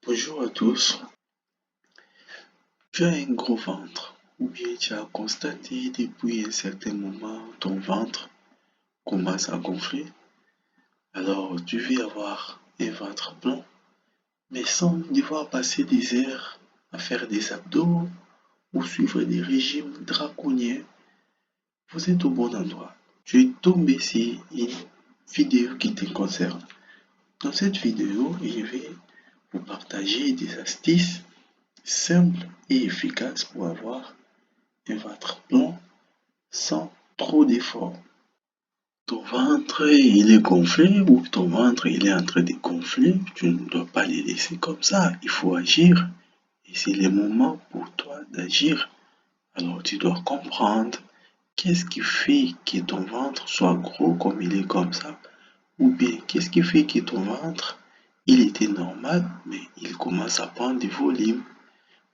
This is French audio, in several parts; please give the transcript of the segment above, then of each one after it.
Bonjour à tous. Tu as un gros ventre ou bien tu as constaté depuis un certain moment ton ventre commence à gonfler. Alors tu veux avoir un ventre blanc mais sans devoir passer des heures à faire des abdos ou suivre des régimes draconiens. Vous êtes au bon endroit. Tu es tombé sur une vidéo qui te concerne. Dans cette vidéo, je vais vous partager des astuces simples et efficaces pour avoir un ventre blanc sans trop d'efforts. Ton ventre il est gonflé ou ton ventre il est en train de gonfler, tu ne dois pas les laisser comme ça, il faut agir. Et c'est le moment pour toi d'agir. Alors tu dois comprendre qu'est-ce qui fait que ton ventre soit gros comme il est comme ça, ou bien qu'est-ce qui fait que ton ventre il était normal mais il commence à prendre du volume.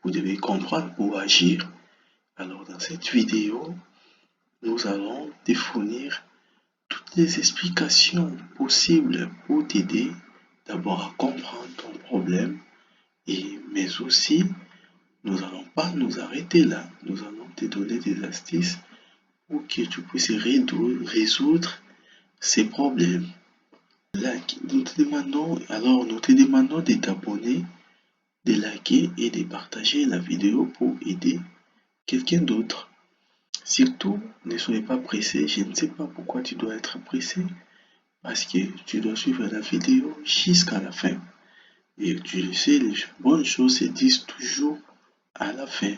Vous devez comprendre pour agir. Alors dans cette vidéo, nous allons te fournir toutes les explications possibles pour t'aider d'abord à comprendre ton problème mais aussi nous n'allons pas nous arrêter là. Nous allons te donner des astuces pour que tu puisses résoudre ces problèmes. Nous te demandons de t'abonner, de liker et de partager la vidéo pour aider quelqu'un d'autre. Surtout, ne soyez pas pressé. Je ne sais pas pourquoi tu dois être pressé. Parce que tu dois suivre la vidéo jusqu'à la fin. Et tu le sais, les bonnes choses se disent toujours à la fin.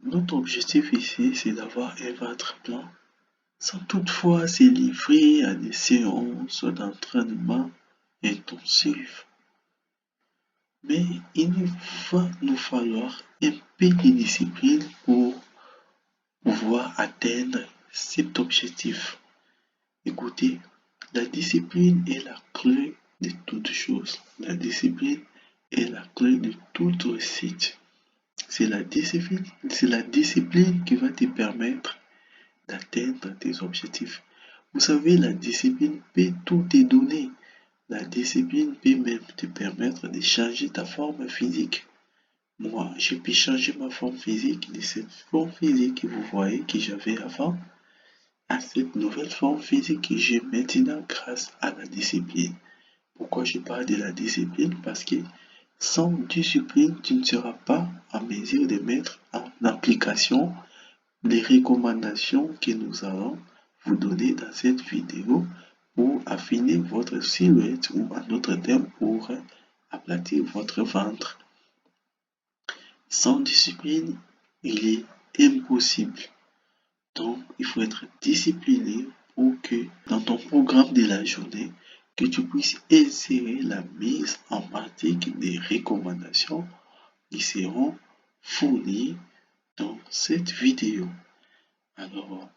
Notre objectif ici, c'est d'avoir un ventre blanc sans toutefois se livrer à des séances d'entraînement intensives. Mais il va nous falloir un peu de discipline pour pouvoir atteindre cet objectif. Écoutez, la discipline est la clé de toute chose. La discipline est la clé de toute réussite. C'est la discipline qui va te permettre d'atteindre tes objectifs. Vous savez, la discipline peut tout te donner. La discipline peut même te permettre de changer ta forme physique. Moi, j'ai pu changer ma forme physique de cette forme physique que vous voyez que j'avais avant à cette nouvelle forme physique que j'ai maintenant grâce à la discipline. Pourquoi je parle de la discipline? Parce que sans discipline, tu ne seras pas en mesure de mettre en application les recommandations que nous allons vous donner dans cette vidéo pour affiner votre silhouette ou en d'autres termes pour aplatir votre ventre. Sans discipline, il est impossible. Donc, il faut être discipliné pour que dans ton programme de la journée, que tu puisses insérer la mise en pratique des recommandations qui seront fournies dans cette vidéo. Alors,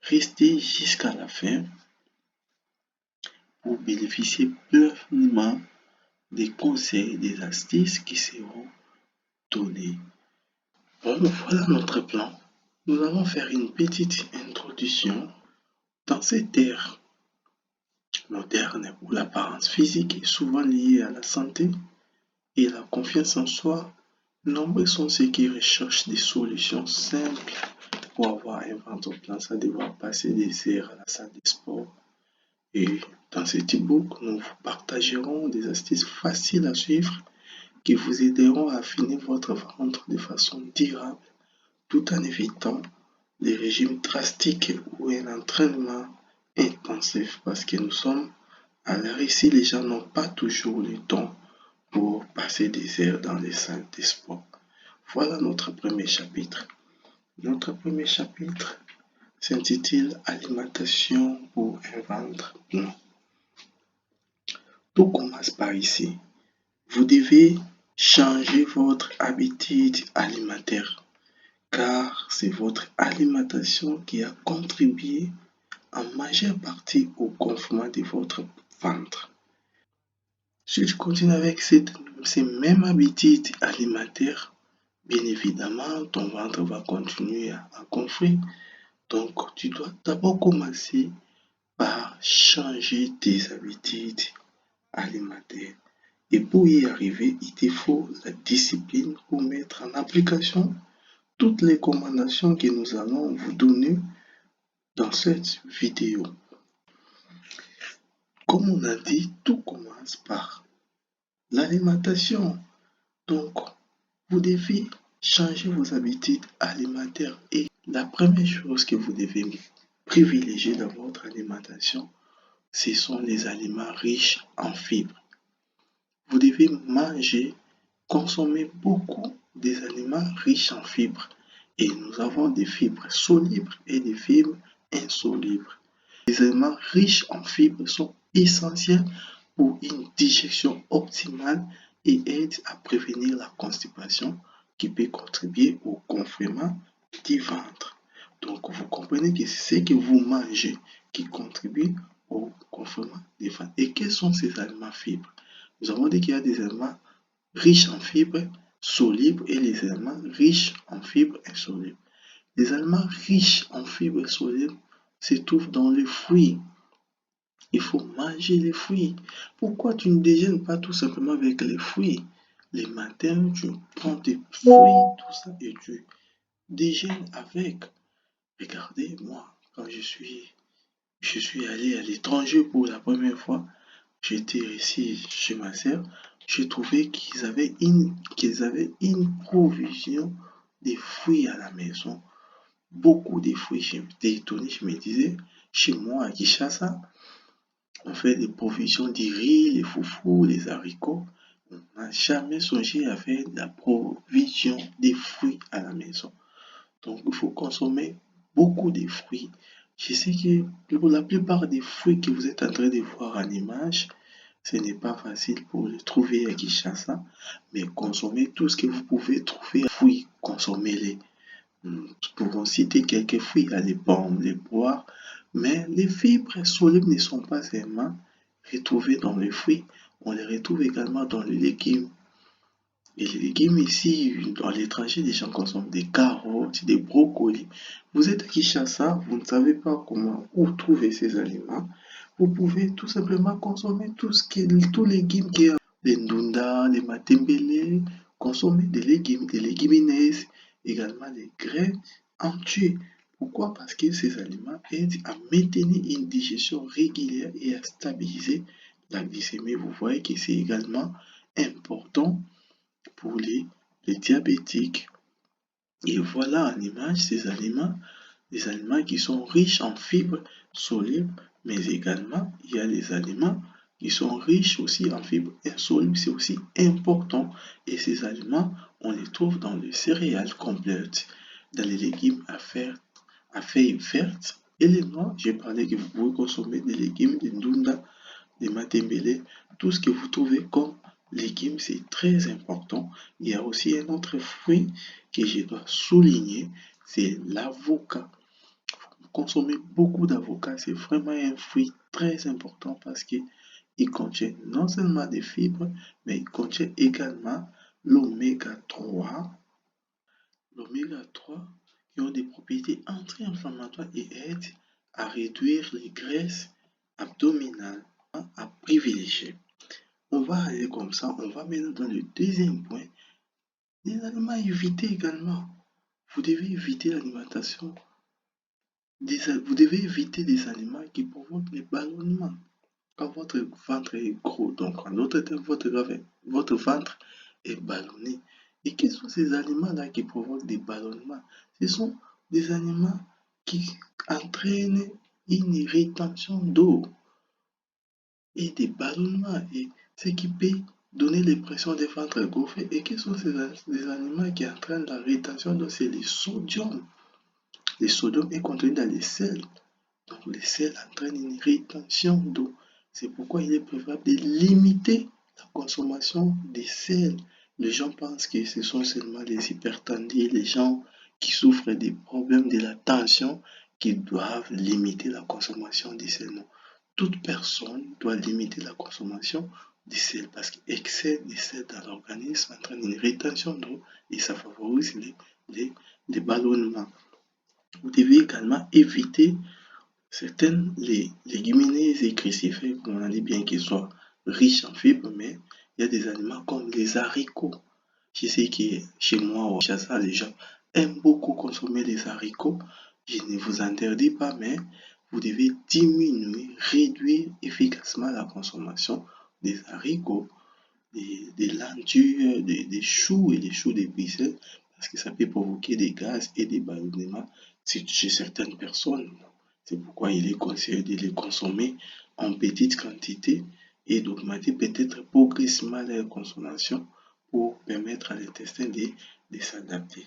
restez jusqu'à la fin pour bénéficier pleinement des conseils et des astuces qui seront donnés. Bon, voilà notre plan. Nous allons faire une petite introduction. Dans cette ère moderne où l'apparence physique est souvent liée à la santé et la confiance en soi, nombreux sont ceux qui recherchent des solutions simples pour avoir un ventre plein sans devoir passer des heures à la salle de sport. Et dans cet e-book, nous vous partagerons des astuces faciles à suivre qui vous aideront à affiner votre ventre de façon durable tout en évitant des régimes drastiques ou un entraînement intensif parce que nous sommes à l'heure ici, les gens n'ont pas toujours le temps pour passer des heures dans les salles de sport. Voilà notre premier chapitre. Notre premier chapitre s'intitule Alimentation pour un ventre blanc. Tout commence par ici. Vous devez changer votre habitude alimentaire car c'est votre alimentation qui a contribué en majeure partie au gonflement de votre ventre. Si tu continues avec ces mêmes habitudes alimentaires, bien évidemment, ton ventre va continuer à gonfler. Donc, tu dois d'abord commencer par changer tes habitudes alimentaires. Et pour y arriver, il te faut la discipline pour mettre en application toutes les recommandations que nous allons vous donner dans cette vidéo. Comme on a dit, tout commence par l'alimentation. Donc, vous devez changer vos habitudes alimentaires et la première chose que vous devez privilégier dans votre alimentation, ce sont les aliments riches en fibres. Vous devez consommer beaucoup des aliments riches en fibres. Et nous avons des fibres solubles et des fibres insolubles. Les aliments riches en fibres sont essentiels pour une digestion optimale et aident à prévenir la constipation qui peut contribuer au gonflement du ventre. Donc, vous comprenez que c'est ce que vous mangez qui contribue au gonflement du ventre. Et quels sont ces aliments fibres? Nous avons dit qu'il y a des aliments riches en fibres solubles et les aliments riches en fibres insolubles. Les aliments riches en fibres solubles se trouvent dans les fruits. Il faut manger les fruits. Pourquoi tu ne déjeunes pas tout simplement avec les fruits? Les matins, tu prends tes fruits, tout ça, et tu déjeunes avec. Regardez, moi, quand je suis allé à l'étranger pour la première fois, j'étais ici chez ma sœur, j'ai trouvé qu'ils avaient une provision de fruits à la maison. Beaucoup de fruits. J'étais étonné, je me disais, chez moi à Kinshasa, on fait des provisions de riz, les foufous, les haricots. On n'a jamais songé à faire de la provision des fruits à la maison. Donc, il faut consommer beaucoup de fruits. Je sais que pour la plupart des fruits que vous êtes en train de voir en image, ce n'est pas facile pour les trouver à Kinshasa, mais consommez tout ce que vous pouvez trouver. Fruits, consommez-les. Nous pouvons citer quelques fruits, les pommes, les poires, mais les fibres solubles ne sont pas seulement retrouvées dans les fruits, on les retrouve également dans les légumes. Et les légumes ici, dans l'étranger, les gens consomment des carottes, des brocolis. Vous êtes à Kinshasa, vous ne savez pas où trouver ces aliments. Vous pouvez tout simplement consommer tous les légumes qu'il y a. Les ndunda, les matembele, consommer des légumes, des légumineuses, également des graines entières. Pourquoi? Parce que ces aliments aident à maintenir une digestion régulière et à stabiliser la glycémie. Vous voyez que c'est également important pour les diabétiques. Et voilà en image ces aliments, des aliments qui sont riches en fibres solubles, mais également il y a les aliments qui sont riches aussi en fibres insolubles, c'est aussi important. Et ces aliments, on les trouve dans les céréales complètes, dans les légumes à feuilles vertes et les noix. J'ai parlé que vous pouvez consommer des légumes, des ndunda, des matembele, tout ce que vous trouvez comme légumes, c'est très important. Il y a aussi un autre fruit que je dois souligner, c'est l'avocat. Consommer beaucoup d'avocats, c'est vraiment un fruit très important parce qu'il contient non seulement des fibres, mais il contient également l'oméga 3. L'oméga 3 qui ont des propriétés anti-inflammatoires et aident à réduire les graisses abdominales à privilégier. On va aller comme ça, on va maintenant dans le deuxième point. Les aliments à éviter également. Vous devez éviter l'alimentation. Vous devez éviter des aliments qui provoquent les ballonnements. Quand votre ventre est gros, donc en d'autres termes, votre ventre est ballonné. Et quels sont ces aliments-là qui provoquent des ballonnements? Ce sont des aliments qui entraînent une rétention d'eau et des ballonnements. Et ce qui peut donner l'impression de ventre gonflé. Et quels sont ces aliments qui entraînent la rétention d'eau? C'est le sodium. Le sodium est contenu dans les sels. Donc les sels entraînent une rétention d'eau. C'est pourquoi il est préférable de limiter la consommation des sels. Les gens pensent que ce sont seulement les hypertendus, les gens qui souffrent des problèmes de la tension qui doivent limiter la consommation des sels. Non. Toute personne doit limiter la consommation des sels parce qu'excès de sels dans l'organisme entraîne une rétention d'eau et ça favorise les ballonnements. Vous devez également éviter certaines légumineuses et crucifères, on a dit bien qu'ils soient riches en fibres, mais Il y a des aliments comme les haricots. Je sais que chez moi, au Kinshasa, les gens aiment beaucoup consommer les haricots. Je ne vous interdis pas, mais vous devez diminuer, réduire efficacement la consommation des haricots, des lentils, des choux et des choux d'épices, parce que ça peut provoquer des gaz et des ballonnements chez certaines personnes. C'est pourquoi il est conseillé de les consommer en petite quantité et d'augmenter peut-être progressivement leur consommation pour permettre à l'intestin de s'adapter.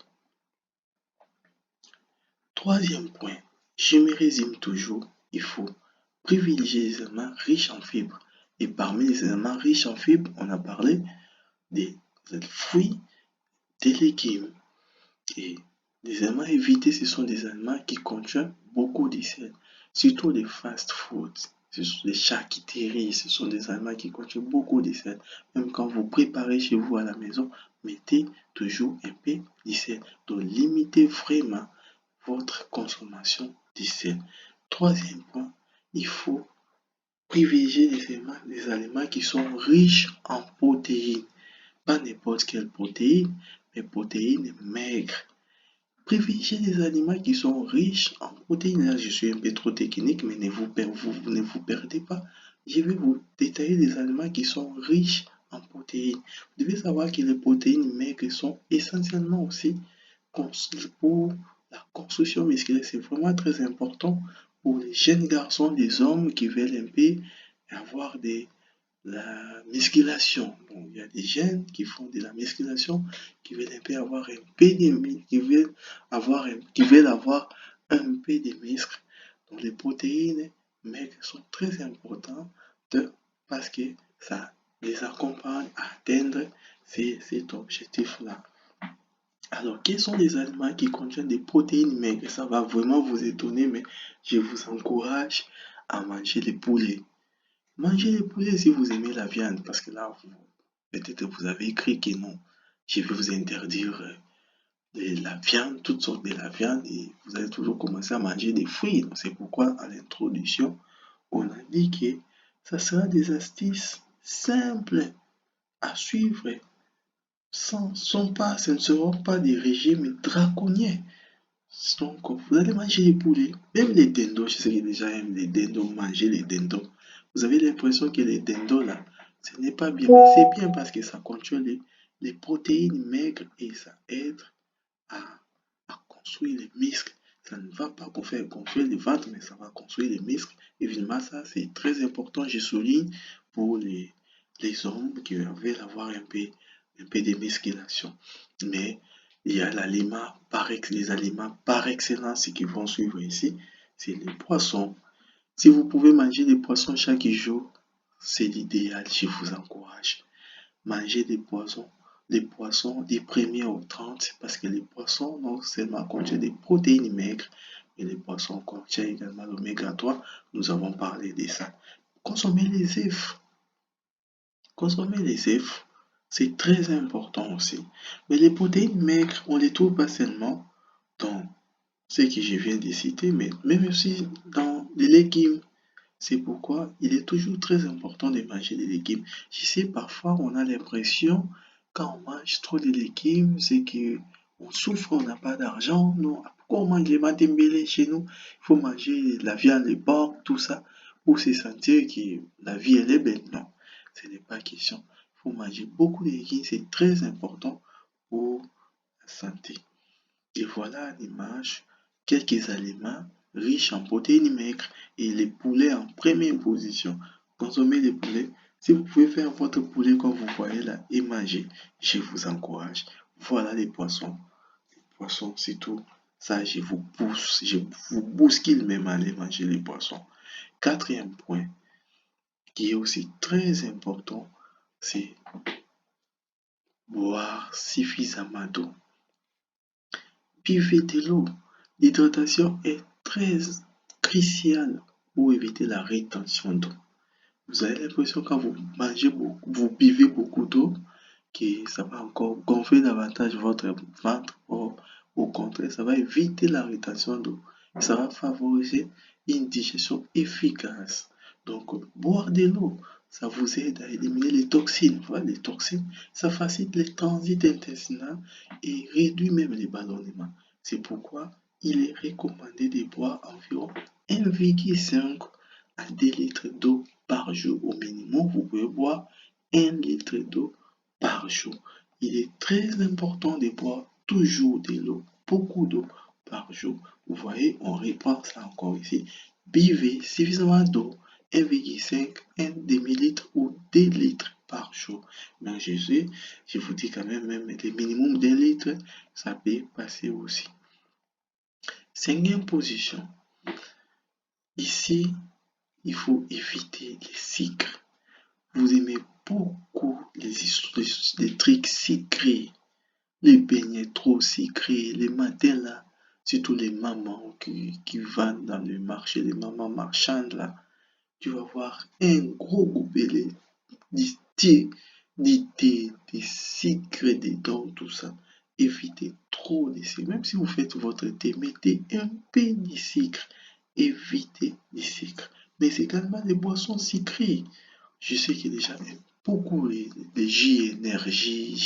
Troisième point, je me résume toujours, il faut privilégier les aliments riches en fibres. Et parmi les aliments riches en fibres, on a parlé des fruits, des légumes. Et les aliments évités, ce sont des aliments qui contiennent beaucoup de sel, surtout les fast-foods. Ce sont les charcuteries, ce sont des aliments qui contiennent beaucoup de sel. Même quand vous préparez chez vous à la maison, mettez toujours un peu de sel. Donc limitez vraiment votre consommation de sel. Troisième point, il faut privilégier les aliments qui sont riches en protéines. Pas n'importe quelle protéine, mais protéines maigres. Privilégiez les aliments qui sont riches en protéines. Là, je suis un peu trop technique, mais ne vous perdez pas. Je vais vous détailler les aliments qui sont riches en protéines. Vous devez savoir que les protéines maigres sont essentiellement aussi pour la construction musculaire. C'est vraiment très important pour les jeunes garçons, les hommes qui veulent un peu avoir la musculation. Donc, il y a des jeunes qui font de la musculation, qui veulent un peu avoir un peu de qui veulent avoir un peu de muscles. Donc, les protéines maigres sont très importantes parce que ça les accompagne à atteindre cet objectif-là. Alors, quels sont les aliments qui contiennent des protéines maigres? Ça va vraiment vous étonner, mais je vous encourage à manger les poulets. Mangez les poulets si vous aimez la viande, parce que là, peut-être vous avez écrit que non, je vais vous interdire la viande, toutes sortes de la viande, et vous allez toujours commencer à manger des fruits. C'est pourquoi, à l'introduction, on a dit que ça sera des astuces simples à suivre. Ce ne seront pas des régimes draconiens. Donc, vous allez manger les poulets, même les dindons. Je sais que les gens aiment les dindons, manger les dindons. Vous avez l'impression que les dindons là, ce n'est pas bien, mais c'est bien parce que ça contient les protéines maigres et ça aide à, à construire les muscles. Ça ne va pas faire construire les ventres, mais ça va construire les muscles. Évidemment, ça c'est très important, je souligne, pour les hommes qui veulent avoir un peu de musculation. Mais il y a les aliments par excellence qui vont suivre ici, c'est les poissons. Si vous pouvez manger des poissons chaque jour, c'est l'idéal, je vous encourage. Mangez des poissons du 1er au 30 parce que les poissons non seulement contiennent des protéines maigres, mais les poissons contiennent également l'oméga 3. Nous avons parlé de ça. Consommez les œufs. Consommer les œufs, c'est très important aussi. Mais les protéines maigres, on les trouve pas seulement dans ce que je viens de citer, mais même aussi dans les légumes. C'est pourquoi il est toujours très important de manger des légumes. Je sais, parfois, on a l'impression, quand on mange trop de légumes, c'est que on souffre, on n'a pas d'argent. Non, pourquoi on mange les matembele chez nous? Il faut manger la viande, les porcs, tout ça, pour se sentir que la vie, elle est belle. Non, ce n'est pas question. Il faut manger beaucoup de légumes, c'est très important pour la santé. Et voilà à l'image quelques aliments riches en protéines maigres et les poulets en première position. Consommez les poulets. Si vous pouvez faire votre poulet comme vous voyez là et manger, je vous encourage. Voilà les poissons. Les poissons, c'est tout. Ça, je vous pousse, je vous bouscule même à aller manger les poissons. Quatrième point, qui est aussi très important, c'est boire suffisamment d'eau. Buvez de l'eau. L'hydratation est très cruciale pour éviter la rétention d'eau. Vous avez l'impression quand vous mangez beaucoup, vous buvez beaucoup d'eau, que ça va encore gonfler davantage votre ventre. Or, au contraire, ça va éviter la rétention d'eau. Ça va favoriser une digestion efficace. Donc, boire de l'eau, ça vous aide à éliminer les toxines. Voilà, les toxines, ça facilite les transits intestinaux et réduit même les ballonnements. C'est pourquoi il est recommandé de boire environ 1,5 à 2 litres d'eau par jour. Au minimum, vous pouvez boire 1 litre d'eau par jour. Il est très important de boire toujours de l'eau, beaucoup d'eau par jour. Vous voyez, on reprend ça encore ici. Buvez suffisamment d'eau, 1,5, 1 demi-litre ou 2 litres par jour. Mais je vous dis quand même le minimum d'un litre, ça peut passer aussi. Cinquième position. Ici, il faut éviter les sucres. Vous aimez beaucoup les trucs sucrés, les beignets trop sucrés, les matins là, surtout les mamans qui vendent dans le marché, les mamans marchandes là, tu vas voir un gros gobelet de sucre dedans, tout ça. Évitez trop de sucre. Même si vous faites votre thé, mettez un peu de sucre. Évitez le sucre. Mais également les boissons sucrées. Je sais qu'il y a déjà beaucoup les J-énergie.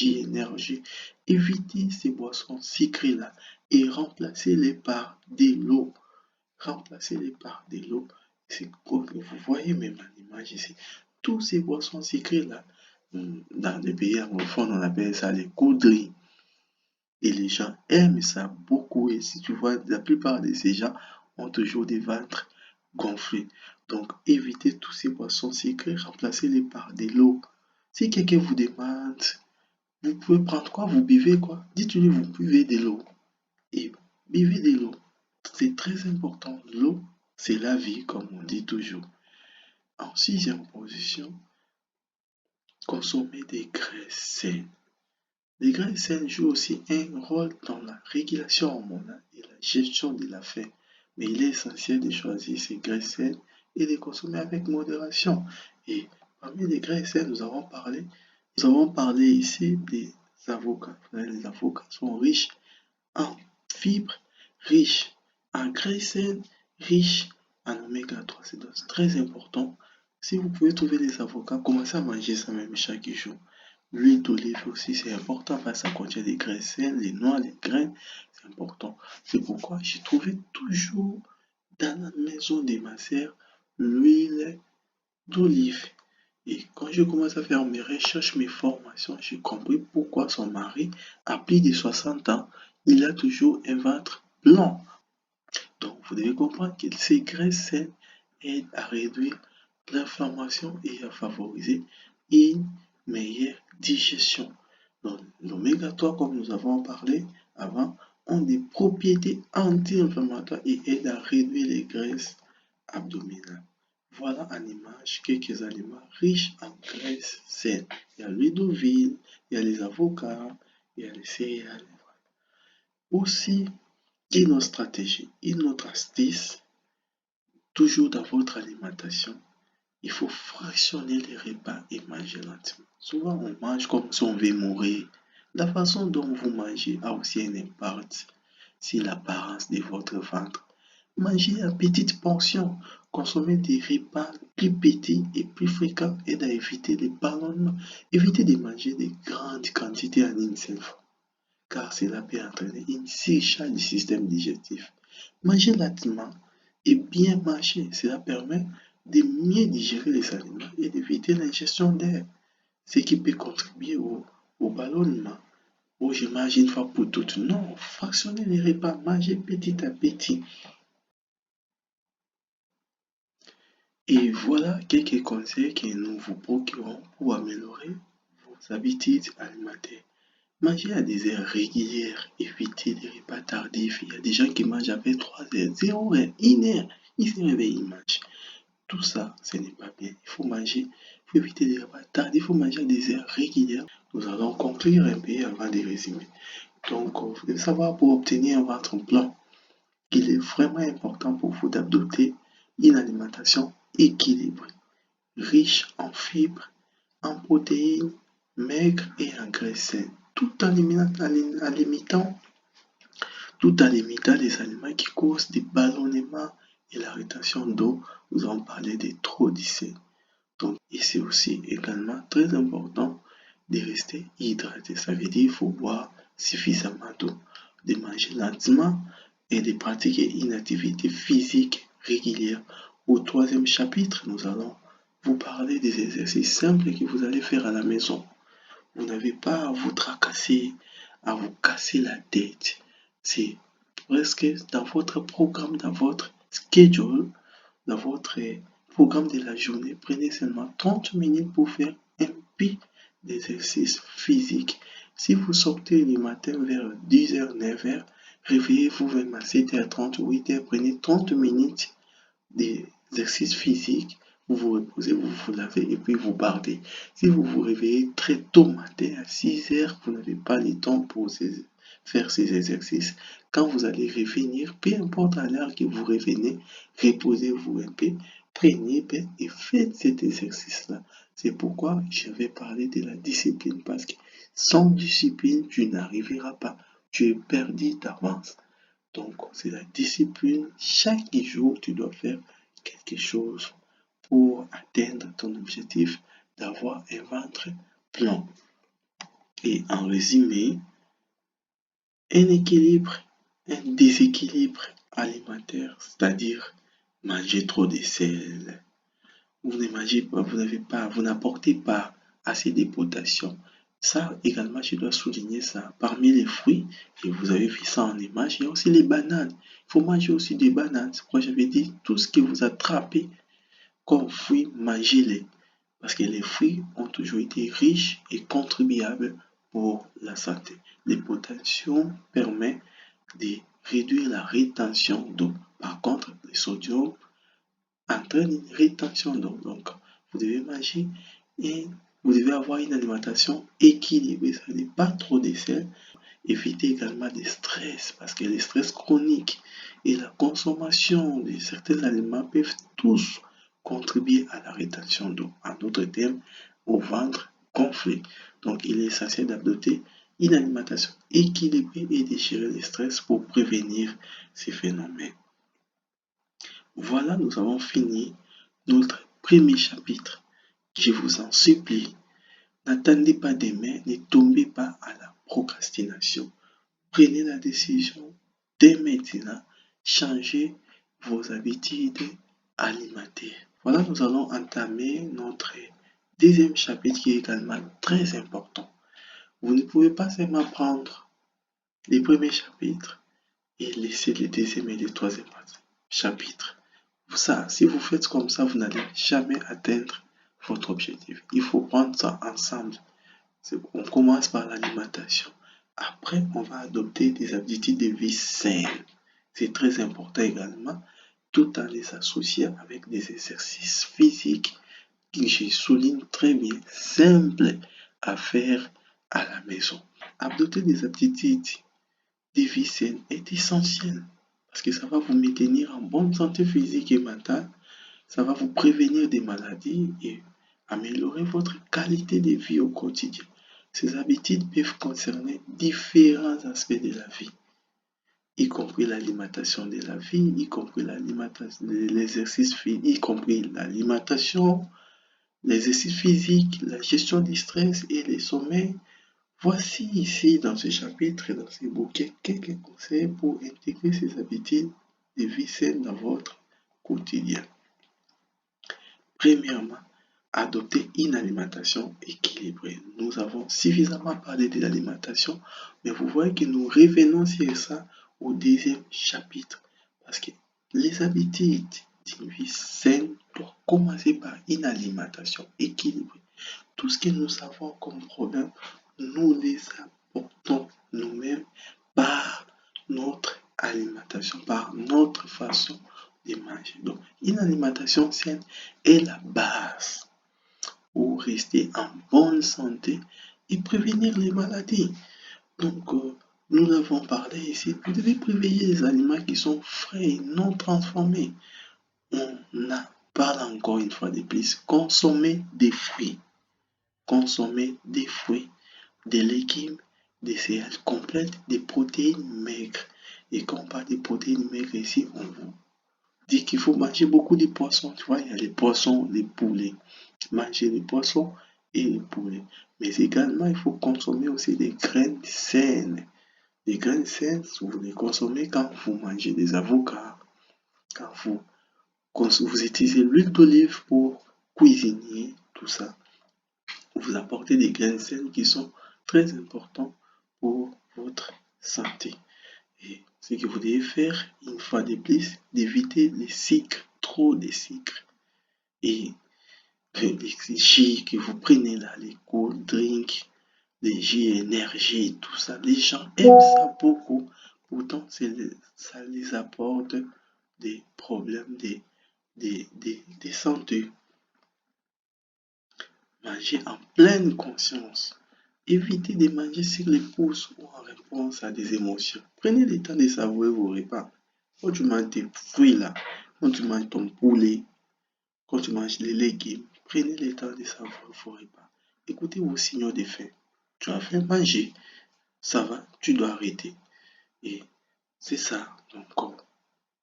Évitez ces boissons sucrées-là et remplacez-les par de l'eau. Remplacez-les par de l'eau. C'est comme vous voyez même à l'image ici. Tous ces boissons sucrées-là, dans les pays anglophones, on appelle ça les cold drinks. Et les gens aiment ça beaucoup. Et si tu vois, la plupart de ces gens ont toujours des ventres gonflés. Donc, évitez tous ces boissons sucrées, remplacez-les par de l'eau. Si quelqu'un vous demande, vous pouvez prendre quoi? Vous buvez quoi? Dites-lui, vous buvez de l'eau. Et buvez de l'eau. C'est très important. L'eau, c'est la vie, comme on dit toujours. En sixième position, consommer des graisses saines. Les graisses saines jouent aussi un rôle dans la régulation hormonale et la gestion de la faim. Mais il est essentiel de choisir ces graisses saines et de les consommer avec modération. Et parmi les graisses saines, nous avons parlé ici des avocats. Les avocats sont riches en fibres, riches en graisses saines, riches en oméga 3. C'est donc très important. Si vous pouvez trouver des avocats, commencez à manger ça même chaque jour. L'huile d'olive aussi, c'est important parce que ça contient des graisses saines, les noix, les graines, c'est important. C'est pourquoi j'ai trouvé toujours dans la maison de ma sœur l'huile d'olive. Et quand je commence à faire mes recherches, mes formations, j'ai compris pourquoi son mari, à plus de 60 ans, il a toujours un ventre blanc. Donc, vous devez comprendre que ces graisses saines aident à réduire l'inflammation et à favoriser une meilleure digestion. Donc, l'oméga 3, comme nous avons parlé avant, ont des propriétés anti-inflammatoires et aident à réduire les graisses abdominales. Voilà en image quelques aliments riches en graisses saines. Il y a l'huile d'olive, il y a les avocats, il y a les céréales. Aussi, une autre stratégie, une autre astuce, toujours dans votre alimentation, il faut fractionner les repas et manger lentement. Souvent, on mange comme si on veut mourir. La façon dont vous mangez a aussi un impact sur l'apparence de votre ventre. Mangez à petites portions. Consommer des repas plus petits et plus fréquents aide à éviter les ballonnements. Évitez de manger de grandes quantités en une seule fois, car cela peut entraîner une surcharge du système digestif. Mangez lentement et bien mâcher, cela permet de mieux digérer les aliments et d'éviter l'ingestion d'air, ce qui peut contribuer au ballonnement. Oh, je mange une fois pour toutes. Non, fractionnez les repas, mangez petit à petit. Et voilà quelques conseils que nous vous procurons pour améliorer vos habitudes alimentaires. Mangez à des heures régulières, évitez les repas tardifs. Il y a des gens qui mangent avec 3 heures, 0 heure, 1 heure. Ils se réveillent, ils mangent. Tout ça, ce n'est pas bien. Il faut manger, il faut éviter les repas tardifs, il faut manger à des heures régulières. Nous allons conclure un peu avant de résumer. Donc, vous devez savoir pour obtenir votre plan, qu'il est vraiment important pour vous d'adopter une alimentation équilibrée, riche en fibres, en protéines, maigres et en graisses saines, tout en limitant les aliments qui causent des ballonnements et la rétention d'eau. Nous allons parler des trop. Donc, Et c'est aussi également très important de rester hydraté. Ça veut dire qu'il faut boire suffisamment d'eau, de manger lentement et de pratiquer une activité physique régulière. Au troisième chapitre, nous allons vous parler des exercices simples que vous allez faire à la maison. Vous n'avez pas à vous tracasser, à vous casser la tête. C'est presque dans votre programme, dans votre schedule, dans votre programme de la journée. Prenez seulement 30 minutes pour faire un peu d'exercice physique. Si vous sortez le matin vers 10h, 9h, réveillez-vous même à 7h30, 8h, prenez 30 minutes d'exercice physique. Vous vous reposez, vous vous lavez et puis vous partez. Si vous vous réveillez très tôt matin à 6h, vous n'avez pas le temps pour faire ces exercices. Quand vous allez revenir, peu importe à l'heure que vous revenez, reposez-vous un peu, prenez et faites cet exercice-là. C'est pourquoi je vais parler de la discipline parce que sans discipline, tu n'arriveras pas. Tu es perdu d'avance. Donc, c'est la discipline. Chaque jour, tu dois faire quelque chose pour atteindre ton objectif d'avoir un ventre plein. Et en résumé, un équilibre, un déséquilibre alimentaire, c'est-à-dire manger trop de sel. Vous ne mangez pas, vous n'apportez pas assez de potassium. Ça également, je dois souligner ça. Parmi les fruits, et vous avez vu ça en image, il y a aussi les bananes. Il faut manger aussi des bananes. C'est pourquoi j'avais dit tout ce que vous attrapez comme fruits, mangez-les. Parce que les fruits ont toujours été riches et contribuables pour la santé. Le potassium permet de réduire la rétention d'eau. Par contre, le sodium entraîne une rétention d'eau. Donc, vous devez manger et vous devez avoir une alimentation équilibrée. Ça n'est pas trop de sel. Évitez également des stress parce que les stress chroniques et la consommation de certains aliments peuvent tous contribuer à la rétention d'eau. En d'autres termes, au ventre gonflé. Donc, il est essentiel d'adopter une alimentation équilibrée et de gérer les stress pour prévenir ces phénomènes. Voilà, nous avons fini notre premier chapitre. Je vous en supplie, n'attendez pas demain, ne tombez pas à la procrastination. Prenez la décision dès maintenant, changez vos habitudes alimentaires. Voilà, nous allons entamer notre deuxième chapitre qui est également très important. Vous ne pouvez pas seulement prendre les premiers chapitres et laisser les deuxième et les troisième chapitres. Ça, si vous faites comme ça, vous n'allez jamais atteindre votre objectif. Il faut prendre ça ensemble. On commence par l'alimentation. Après, on va adopter des habitudes de vie saines. C'est très important également, tout en les associant avec des exercices physiques qui, je souligne très bien, simples à faire à la maison. Adopter des habitudes de vie saines est essentiel parce que ça va vous maintenir en bonne santé physique et mentale, ça va vous prévenir des maladies et améliorer votre qualité de vie au quotidien. Ces habitudes peuvent concerner différents aspects de la vie, y compris l'alimentation de la vie, y compris l'exercice physique, y compris l'alimentation, l'exercice physique, la gestion du stress et les sommeils. Voici ici dans ce chapitre et dans ce bouquet quelques conseils pour intégrer ces habitudes de vie saine dans votre quotidien. Premièrement, adopter une alimentation équilibrée. Nous avons suffisamment parlé de l'alimentation, mais vous voyez que nous revenons sur ça au deuxième chapitre. Parce que les habitudes d'une vie saine doivent commencer par une alimentation équilibrée. Tout ce que nous avons comme problème, nous les apportons nous-mêmes par notre alimentation, par notre façon de manger. Donc, une alimentation saine est la base pour rester en bonne santé et prévenir les maladies. Donc, nous avons parlé ici, vous devez privilégier les aliments qui sont frais et non transformés. On parle encore une fois de plus, consommer des fruits, des légumes, des céréales complètes, des protéines maigres. Et quand on parle de protéines maigres ici, on vous dit qu'il faut manger beaucoup de poissons. Tu vois, il y a les poissons, les poulets, manger les poissons et les poulets. Mais également, il faut consommer aussi des graines saines. Les graines saines, vous les consommez quand vous mangez des avocats, quand vous utilisez l'huile d'olive pour cuisiner, tout ça. Vous apportez des graines saines qui sont très importants pour votre santé. Et ce que vous devez faire, une fois de plus, d'éviter les sucres, trop de sucre. Et les jus que vous prenez là, les cold drinks, les jus énergie, tout ça, les gens aiment ça beaucoup. Pourtant, ça les apporte des problèmes de santé. Manger en pleine conscience. Évitez de manger sur les pouces ou en réponse à des émotions. Prenez le temps de savourer vos repas. Quand tu manges tes fruits là, quand tu manges ton poulet, quand tu manges les légumes, prenez le temps de savourer vos repas. Écoutez vos signaux de faim. Tu as faim, manger. Ça va, tu dois arrêter. Et c'est ça, donc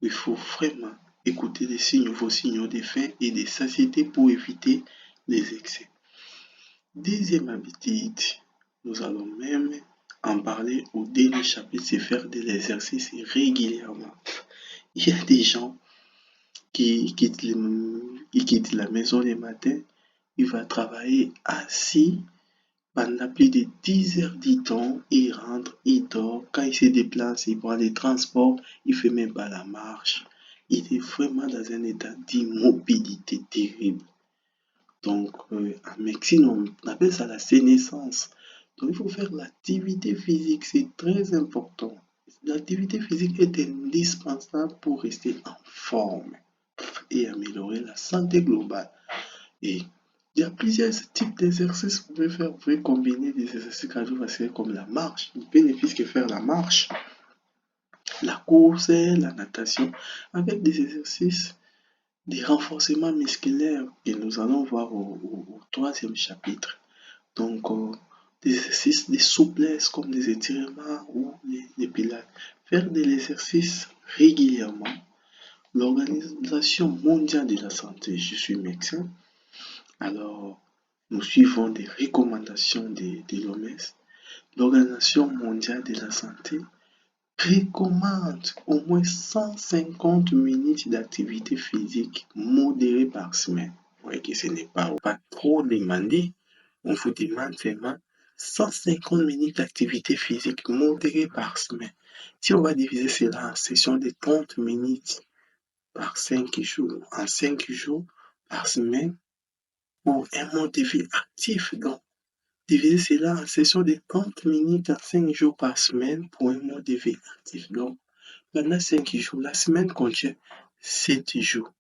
il faut vraiment écouter vos signaux de faim et de satiété pour éviter les excès. Deuxième habitude, nous allons même en parler au dernier chapitre, c'est faire de l'exercice régulièrement. Il y a des gens qui quittent la maison le matin, il va travailler assis pendant plus de 10 heures du temps, il rentre, il dort, quand il se déplace, il prend les transports, il fait même pas la marche. Il est vraiment dans un état d'immobilité terrible. Donc, en médecine, on appelle ça la sénescence. Donc, il faut faire l'activité physique, c'est très important. L'activité physique est indispensable pour rester en forme et améliorer la santé globale. Et il y a plusieurs types d'exercices que vous pouvez faire. Vous pouvez combiner des exercices cardiovasculaires comme la marche. Le bénéfice que faire la marche, la course, la natation, avec des exercices des renforcements musculaires que nous allons voir au troisième chapitre. Donc, des exercices de souplesse comme des étirements ou les pilates. Faire de l'exercice régulièrement. L'Organisation mondiale de la santé, je suis médecin, alors nous suivons des recommandations de l'OMS. L'Organisation mondiale de la santé recommande au moins 150 minutes d'activité physique modérée par semaine. Vous voyez que ce n'est pas trop demandé. On vous demande seulement 150 minutes d'activité physique modérée par semaine. Si on va diviser cela en sessions de 30 minutes par 5 jours, en 5 jours par semaine, pour un mode de vie actif. Donc, diviser cela en sessions de 30 minutes à 5 jours par semaine pour un mode de vie actif. Donc, pendant 5 jours, la semaine contient 7 jours.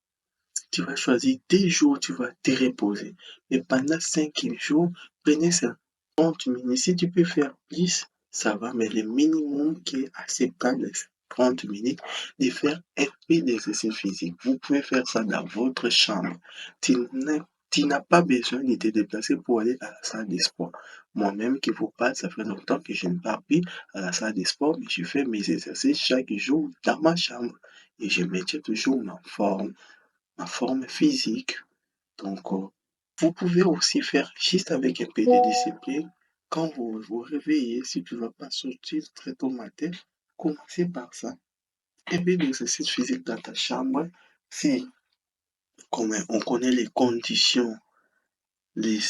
Tu vas choisir 2 jours, tu vas te reposer. Mais pendant 5 jours, prenez ces 30 minutes. Si tu peux faire plus, ça va, mais le minimum qui est acceptable, c'est 30 minutes de faire un peu d'exercice physique. Vous pouvez faire ça dans votre chambre. Tu n'as pas besoin de te déplacer pour aller à la salle de sport. Moi-même qui vous parle, ça fait longtemps que je ne pars plus à la salle de sport, mais je fais mes exercices chaque jour dans ma chambre et je maintiens toujours ma forme physique. Donc, vous pouvez aussi faire juste avec un peu de discipline. Quand vous vous réveillez, si tu ne vas pas sortir très tôt matin, commencez par ça. Un peu d'exercice physique dans ta chambre. Si, comme on connaît les conditions, les,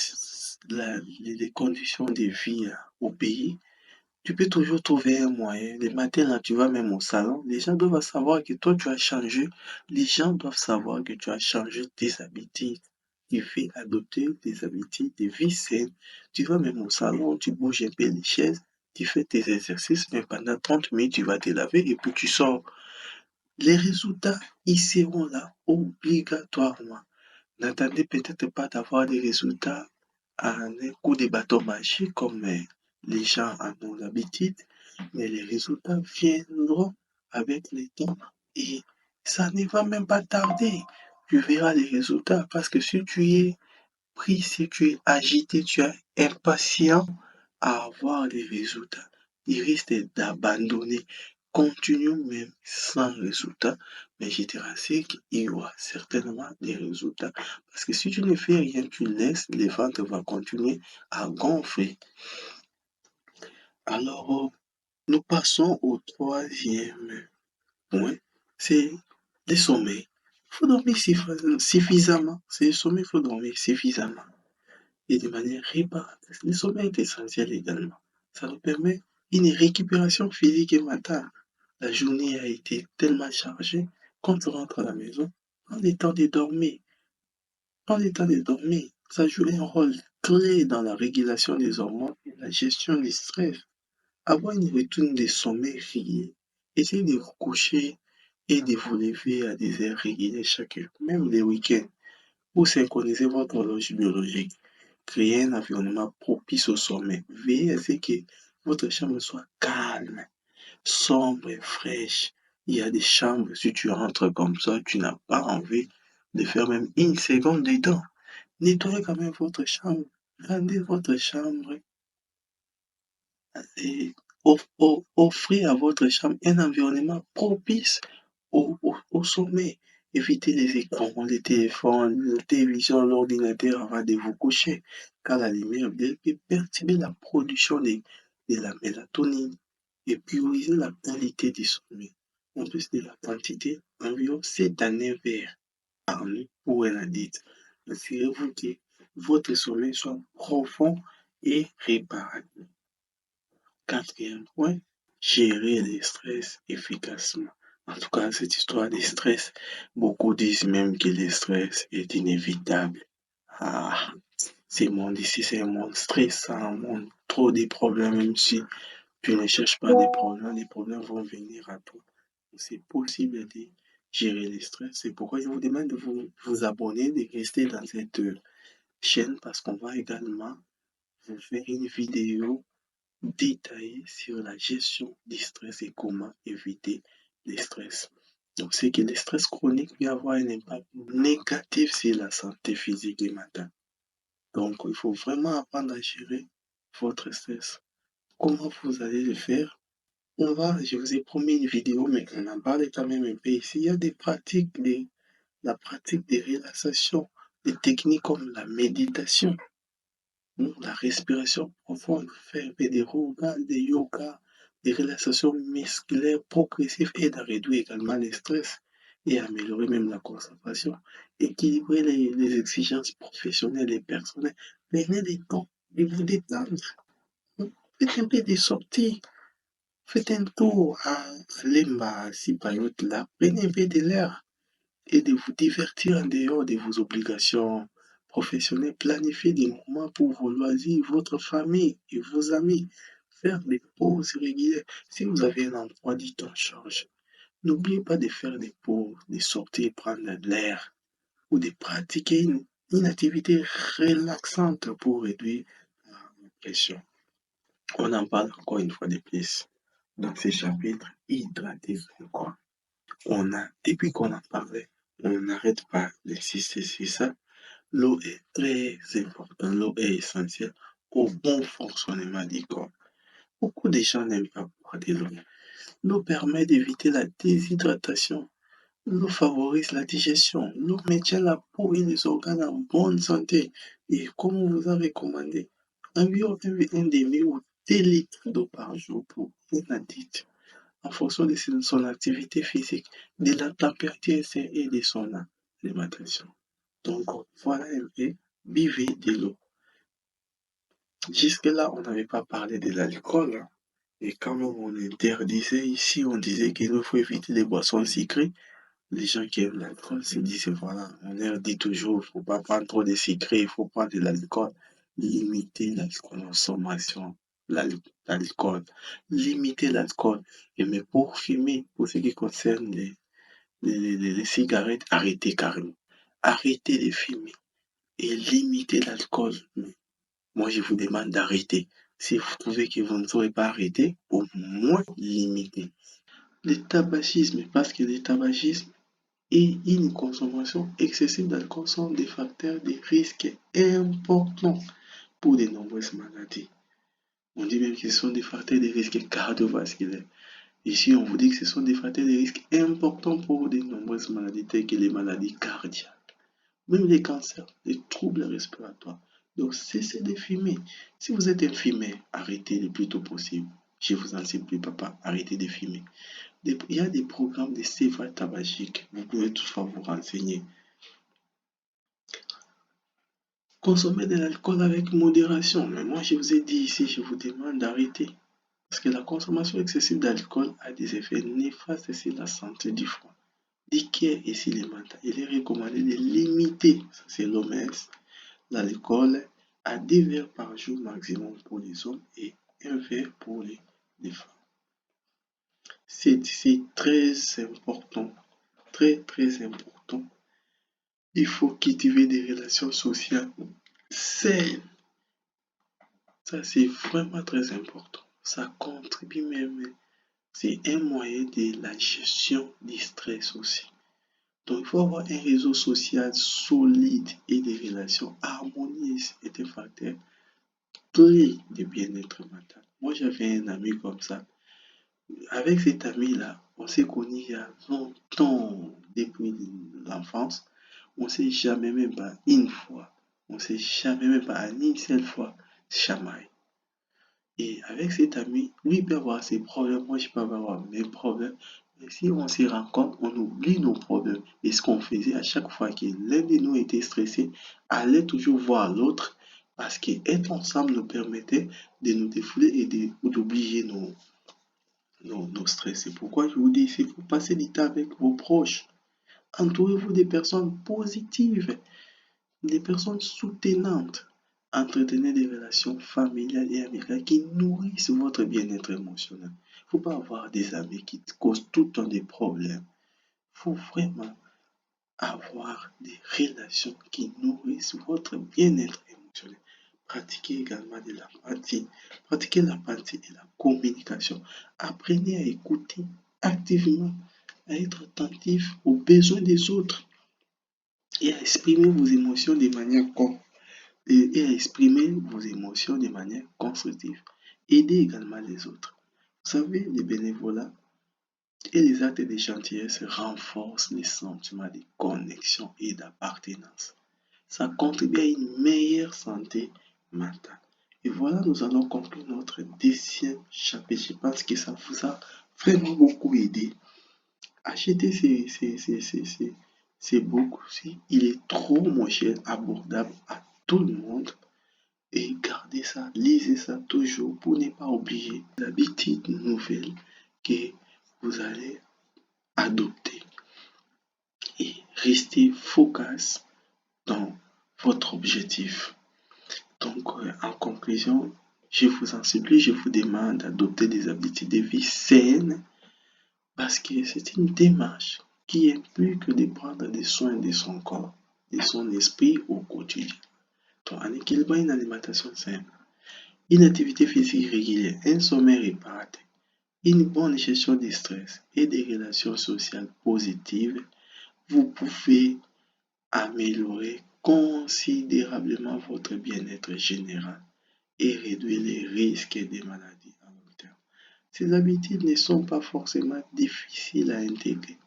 les conditions de vie au pays, tu peux toujours trouver un moyen. Le matin, là, tu vas même au salon. Les gens doivent savoir que toi, tu as changé. Les gens doivent savoir que tu as changé tes habitudes. Tu fais adopter des habitudes de vie saine. Tu vas même au salon, tu bouges un peu les chaises, tu fais tes exercices, mais pendant 30 minutes, tu vas te laver et puis tu sors. Les résultats, ils seront là obligatoirement. N'attendez peut-être pas d'avoir des résultats à un coup de bâton magique comme les gens en ont l'habitude, mais les résultats viendront avec le temps et ça ne va même pas tarder. Tu verras les résultats parce que si tu es pris, si tu es agité, tu es impatient à avoir les résultats, il risque d'abandonner. continues même sans résultat, mais je te rassure qu'il y aura certainement des résultats. Parce que si tu ne fais rien, tu laisses, le ventre va continuer à gonfler. Alors, nous passons au troisième point, c'est le sommeil. Il faut dormir suffisamment. C'est le sommeil, il faut dormir suffisamment et de manière réparatrice. Le sommeil est essentiel également. Ça nous permet une récupération physique et mentale. La journée a été tellement chargée, quand tu rentres à la maison, prends le temps de dormir. Prends le temps de dormir. Ça joue un rôle clé dans la régulation des hormones et la gestion du stress. Avoir une routine de sommeil régulier, essayez de vous coucher et de vous lever à des heures régulières chaque heure, même les week-ends, pour synchroniser votre horloge biologique. Créez un environnement propice au sommeil. Veillez à ce que votre chambre soit calme, sombre et fraîche. Il y a des chambres, si tu rentres comme ça, tu n'as pas envie de faire même une seconde dedans. Nettoyez quand même votre chambre. Rendez votre chambre et offrez à votre chambre un environnement propice au sommeil. Évitez les écrans, les téléphones, la télévision, l'ordinateur avant de vous coucher, car la lumière peut perturber la production de la mélatonine et prioriser la qualité du sommeil. En plus de la quantité, environ 7 à 9 heures par nuit pour un adulte. Assurez-vous que votre sommeil soit profond et réparateur. Quatrième point, gérer le stress efficacement. En tout cas, cette histoire de stress, beaucoup disent même que le stress est inévitable. Ah, ce monde ici, c'est un monde stressant, un monde trop de problèmes, même si tu ne cherches pas des problèmes, les problèmes vont venir à toi. C'est possible de gérer le stress. C'est pourquoi je vous demande de vous abonner, de rester dans cette chaîne parce qu'on va également vous faire une vidéo détaillé sur la gestion du stress et comment éviter le stress. Donc, c'est que le stress chronique peut avoir un impact négatif sur la santé physique et mentale. Donc, il faut vraiment apprendre à gérer votre stress. Comment vous allez le faire? Je vous ai promis une vidéo, mais on en parle quand même un peu ici. Il y a des pratiques, la pratique des relaxations, des techniques comme la méditation, la respiration profonde, faire un peu de yoga, des relaxations musculaires progressives aident à réduire également le stress et à améliorer même la concentration. Équilibrer les exigences professionnelles et personnelles. Prenez le temps de vous détendre. Faites un peu de sorties. Faites un tour à Lemba, à Sipayot, là. Prenez un peu de l'air et de vous divertir en dehors de vos obligations professionnelles. Planifiez des moments pour vos loisirs, votre famille et vos amis. Faire des pauses régulières. Si vous avez un emploi du temps charge, n'oubliez pas de faire des pauses, de sortir prendre de l'air ou de pratiquer une activité relaxante pour réduire la pression. On en parle encore une fois de plus dans ce chapitre, hydratez-vous encore. Depuis qu'on en parlait, on n'arrête pas d'insister sur ça. L'eau est très importante, l'eau est essentielle au bon fonctionnement du corps. Beaucoup de gens n'aiment pas boire de l'eau. L'eau permet d'éviter la déshydratation. L'eau favorise la digestion. L'eau maintient la peau et les organes en bonne santé. Et comme on vous a recommandé, environ un demi ou 2 litres d'eau par jour pour un adulte en fonction de son activité physique, de la température et de son alimentation. Donc, voilà un peu, buvez de l'eau. Jusque-là, on n'avait pas parlé de l'alcool. Hein. Et quand même, on interdisait ici, on disait qu'il faut éviter les boissons sucrées. Les gens qui aiment l'alcool se disent, voilà, on leur dit toujours, il ne faut pas prendre trop de sucré, il faut prendre de l'alcool. Limiter la consommation, l'alcool. Limiter l'alcool. Et mais pour fumer, pour ce qui concerne les cigarettes, arrêtez carrément. Arrêtez de fumer et limitez l'alcool. Moi, je vous demande d'arrêter. Si vous trouvez que vous ne saurez pas arrêter, au moins limitez. Le tabagisme, parce que le tabagisme et une consommation excessive d'alcool sont des facteurs de risque importants pour de nombreuses maladies. On dit même qu'ils sont des facteurs de risque cardiovasculaires. Ici, on vous dit que ce sont des facteurs de risque importants pour de nombreuses maladies telles que les maladies cardiaques, même les cancers, les troubles respiratoires. Donc, cessez de fumer. Si vous êtes un fumeur, arrêtez le plus tôt possible. Je vous en supplie, papa, arrêtez de fumer. Il y a des programmes de sévage tabagique. Vous pouvez toutefois vous renseigner. Consommez de l'alcool avec modération. Mais moi, je vous ai dit ici, je vous demande d'arrêter. Parce que la consommation excessive d'alcool a des effets néfastes sur la santé du foie, du cœur et sur les mentales. Il est recommandé de limiter, ça c'est l'OMS, l'alcool à 2 verres par jour maximum pour les hommes et 1 verre pour les femmes. C'est très important, très important. Il faut cultiver des relations sociales saines. Ça, c'est vraiment très important. Ça contribue même, c'est un moyen de la gestion du stress aussi. Donc, il faut avoir un réseau social solide et des relations harmonieuses est un facteur clé de bien-être mental. Moi, j'avais un ami comme ça. Avec cet ami-là, on s'est connus il y a longtemps, depuis l'enfance. On ne s'est jamais, même pas une fois, on ne s'est jamais, même pas une seule fois chamaillé. Et avec cet ami, lui peut avoir ses problèmes, moi je peux avoir mes problèmes. Mais si on se rencontre, on oublie nos problèmes. Et ce qu'on faisait à chaque fois que l'un de nous était stressé, aller toujours voir l'autre, parce qu'être ensemble nous permettait de nous défouler et d'oublier nos stress. C'est pourquoi je vous dis, il faut passer du temps avec vos proches. Entourez-vous des personnes positives, des personnes soutenantes. Entretenez des relations familiales et amicales qui nourrissent votre bien-être émotionnel. Il ne faut pas avoir des amis qui causent tout le temps des problèmes. Il faut vraiment avoir des relations qui nourrissent votre bien-être émotionnel. Pratiquez également de l'empathie. Pratiquez l'empathie et la communication. Apprenez à écouter activement, à être attentif aux besoins des autres et à exprimer vos émotions de manière constructive. Aidez également les autres. Vous savez, le bénévolat et les actes de gentillesse renforcent les sentiments de connexion et d'appartenance. Ça contribue à une meilleure santé mentale. Et voilà, nous allons conclure notre 10e chapitre. Je pense que ça vous a vraiment beaucoup aidé. Achetez ces books-ci. Il est trop moins cher, abordable à tout le monde. Et gardez ça, lisez ça toujours pour ne pas oublier l'habitude nouvelle que vous allez adopter. Et restez focus dans votre objectif. Donc, en conclusion, je vous en supplie, je vous demande d'adopter des habitudes de vie saines parce que c'est une démarche qui implique de prendre des soins de son corps, de son esprit au quotidien. Donc, en équilibrant une alimentation saine, une activité physique régulière, un sommeil réparateur, une bonne gestion du stress et des relations sociales positives, vous pouvez améliorer considérablement votre bien-être général et réduire les risques des maladies à long terme. Ces habitudes ne sont pas forcément difficiles à intégrer,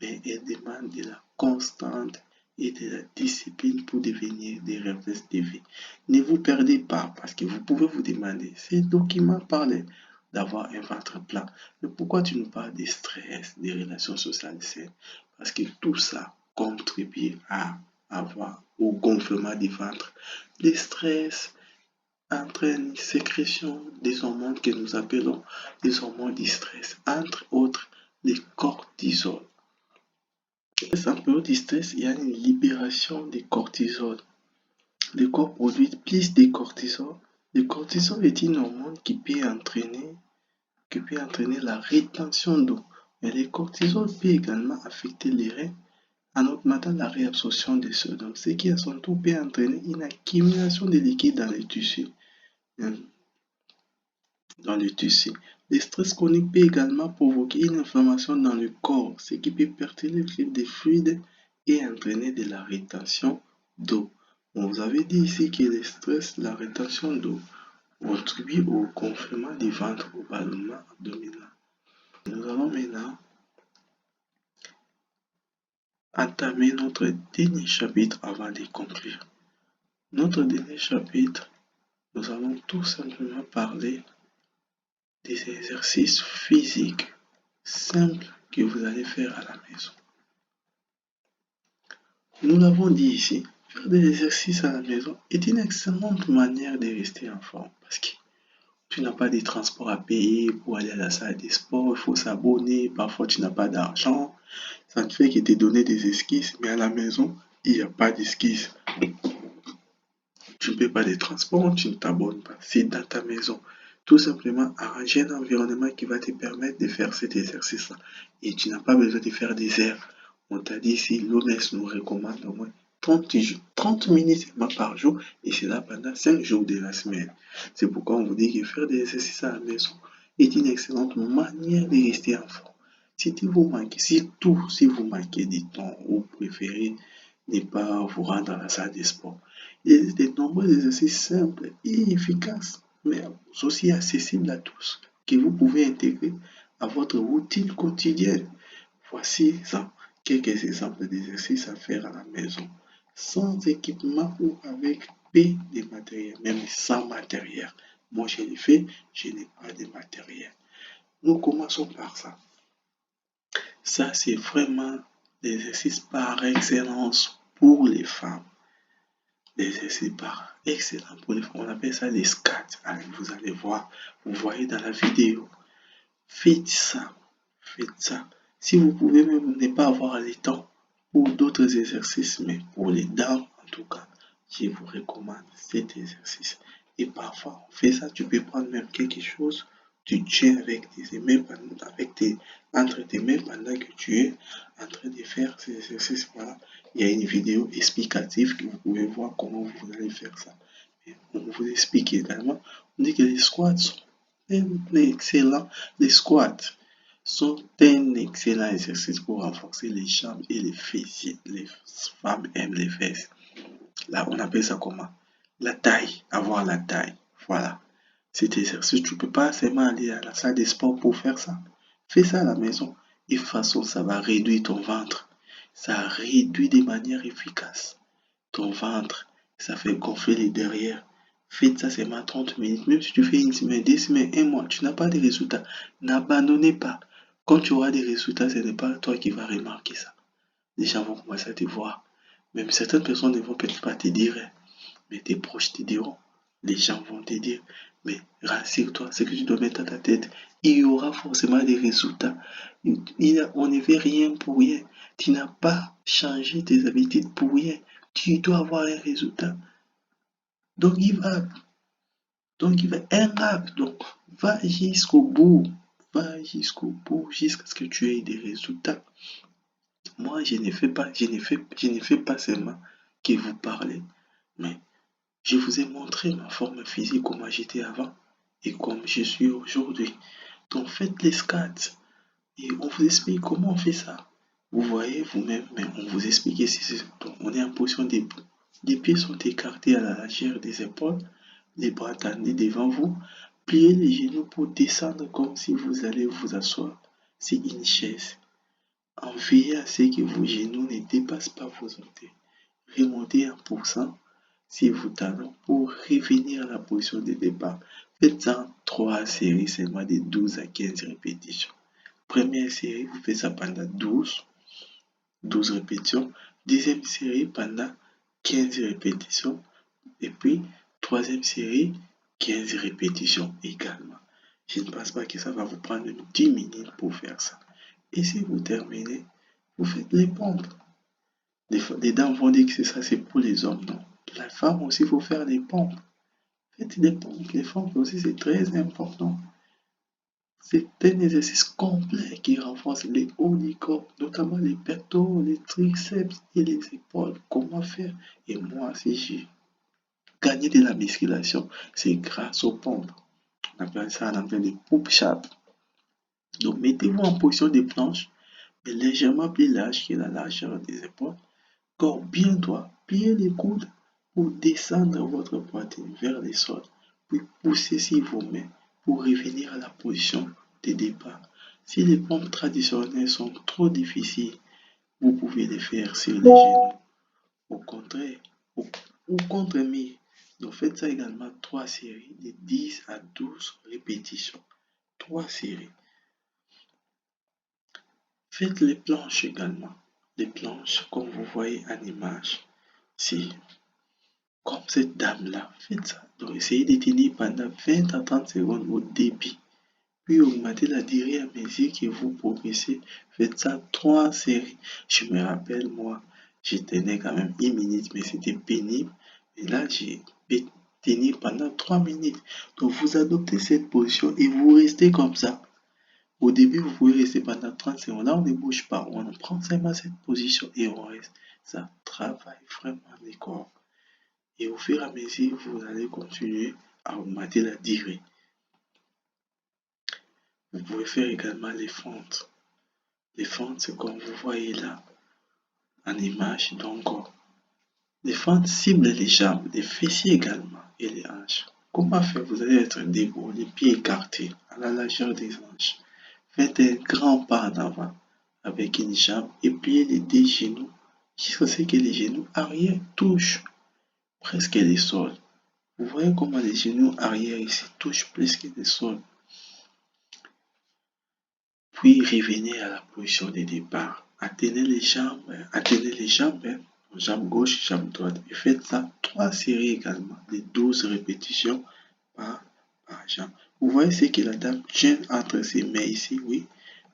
mais elles demandent de la constante et de la discipline pour devenir des réflexes de vie. Ne vous perdez pas parce que vous pouvez vous demander, ces documents parlent d'avoir un ventre plat. Mais pourquoi tu nous parles des stress, des relations sociales saines? Parce que tout ça contribue à avoir au gonflement du ventre. Le stress entraîne une sécrétion des hormones que nous appelons les hormones du stress, entre autres les cortisol. En période de stress, il y a une libération de cortisol. Le corps produit plus de cortisol. Le cortisol est une hormone qui peut entraîner la rétention d'eau. Mais le cortisol peut également affecter les reins en augmentant la réabsorption des sodium, ce qui à son tour peut entraîner une accumulation de liquide dans les tissus. Le stress chronique peut également provoquer une inflammation dans le corps, ce qui peut perturber le flux des fluides et entraîner de la rétention d'eau. On vous avait dit ici que le stress, la rétention d'eau contribue au gonflement du ventre, au ballonnement abdominal. Nous allons maintenant entamer notre dernier chapitre avant de conclure. Notre dernier chapitre, nous allons tout simplement parler des exercices physiques simples que vous allez faire à la maison. Nous l'avons dit ici, faire des exercices à la maison est une excellente manière de rester en forme parce que tu n'as pas de transport à payer pour aller à la salle de sport, il faut s'abonner, parfois tu n'as pas d'argent, ça te fait que te donner des esquisses, mais à la maison, il n'y a pas d'esquisses. Tu ne payes pas de transport, tu ne t'abonnes pas, c'est dans ta maison. Tout simplement, arranger un environnement qui va te permettre de faire cet exercice-là. Et tu n'as pas besoin de faire des heures. On t'a dit ici, l'OMS nous recommande au moins 30 minutes par jour et c'est là pendant 5 jours de la semaine. C'est pourquoi on vous dit que faire des exercices à la maison est une excellente manière de rester en forme. Surtout si vous manquez du temps ou préférez ne pas vous rendre à la salle de sport. Il existe de nombreux exercices simples et efficaces, mais aussi accessibles à tous, que vous pouvez intégrer à votre routine quotidienne. Voici quelques exemples d'exercices à faire à la maison, sans équipement ou avec peu de matériel, même sans matériel. Moi, je l'ai fait, je n'ai pas de matériel. Nous commençons par ça. Ça, c'est vraiment l'exercice par excellence pour les femmes. L'exercice par excellence pour les femmes. On appelle ça les squats. Allez, vous allez voir, vous voyez dans la vidéo. Faites ça. Faites ça. Si vous pouvez même ne pas avoir le temps pour d'autres exercices, mais pour les dames, en tout cas, je vous recommande cet exercice. Et parfois, on fait ça, tu peux prendre même quelque chose, tu tiens avec tes mains, entre tes mains pendant que tu es en train de faire ces exercices-là. Il y a une vidéo explicative que vous pouvez voir comment vous allez faire ça. Et on vous explique également, on dit que les squats sont excellents. Les squats sont un excellent exercice pour renforcer les jambes et les fessiers. Les femmes aiment les fesses. Là, on appelle ça comment? La taille, avoir la taille. Voilà. Cet exercice, tu ne peux pas seulement aller à la salle de sport pour faire ça. Fais ça à la maison. Et de toute façon, ça va réduire ton ventre. Ça réduit de manière efficace ton ventre. Ça fait gonfler les derrière. Faites ça seulement 30 minutes. Même si tu fais une semaine, 2 semaines, 1 mois, tu n'as pas de résultats. N'abandonnez pas. Quand tu auras des résultats, ce n'est pas toi qui vas remarquer ça. Les gens vont commencer à te voir. Même certaines personnes ne vont peut-être pas te dire, mais tes proches te diront. Les gens vont te dire, mais rassure-toi, ce que tu dois mettre dans ta tête, il y aura forcément des résultats. On ne fait rien pour rien. Tu n'as pas changé tes habitudes pour rien. Tu dois avoir un résultat. Donc il va un rap. Donc va jusqu'au bout. Va jusqu'au bout, jusqu'à ce que tu aies des résultats. Moi, je ne fais pas seulement que vous parler, mais je vous ai montré ma forme physique, comment j'étais avant et comme je suis aujourd'hui. Donc faites les squats et on vous explique comment on fait ça. Vous voyez vous-même, mais on vous explique ici. Donc, on est en position debout. Les pieds sont écartés à la largeur des épaules, les bras tendus devant vous. Pliez les genoux pour descendre comme si vous allez vous asseoir sur une chaise. En veillant à ce que vos genoux ne dépassent pas vos orteils. Remontez en poussant sur vos talons pour revenir à la position de départ. Faites-en 3 séries seulement de 12 à 15 répétitions. Première série, vous faites ça pendant 12 répétitions. Deuxième série pendant 15 répétitions. Et puis, troisième série, 15 répétitions également. Je ne pense pas que ça va vous prendre 10 minutes pour faire ça. Et si vous terminez, vous faites les pompes. Les dames vont dire que ça, c'est pour les hommes. Non. La femme aussi, il faut faire des pompes. Faites des pompes. Les pompes aussi, c'est très important. C'est un exercice complet qui renforce les hauts du corps, notamment les pectoraux, les triceps et les épaules. Comment faire? Et moi, si j'ai gagné de la musculation, c'est grâce aux pompes. On appelle ça en anglais des push-ups. Donc, mettez-vous en position de planche, mais légèrement plus large que la largeur des épaules. Corps bien droit, pliez les coudes pour descendre votre poitrine vers le sol, puis poussez sur vos mains pour revenir à la position de départ. Si les pompes traditionnelles sont trop difficiles, vous pouvez les faire sur les genoux. Au contraire, ou contre-mille. Donc faites ça également 3 séries de 10 à 12 répétitions. 3 séries. Faites les planches également. Les planches, comme vous voyez en image, c'est comme cette dame-là. Faites ça. Donc essayez de tenir pendant 20 à 30 secondes au début. Puis augmentez la durée à mesure que vous progressez. Faites ça 3 séries. Je me rappelle, moi, je tenais quand même 1 minute, mais c'était pénible. Et là, j'ai tenu pendant 3 minutes. Donc, vous adoptez cette position et vous restez comme ça. Au début, vous pouvez rester pendant 30 secondes. Là, on ne bouge pas. On prend seulement cette position et on reste. Ça travaille vraiment les corps. Et au fur et à mesure, vous allez continuer à augmenter la durée. Vous pouvez faire également les fentes. Les fentes, c'est comme vous voyez là en image. Donc, les fentes ciblent les jambes, les fessiers également et les hanches. Comment faire? Vous allez être debout, les pieds écartés à la largeur des hanches. Faites un grand pas en avant avec une jambe et pliez les deux genoux jusqu'à ce que les genoux arrière touchent presque les sols. Vous voyez comment les genoux arrière ici touchent presque les sols. Puis revenez à la position de départ. Atteignez les jambes, jambe gauche, jambe droite. Et faites ça 3 séries également, de 12 répétitions par jambe. Vous voyez ce que la dame tient entre ses mains ici, oui.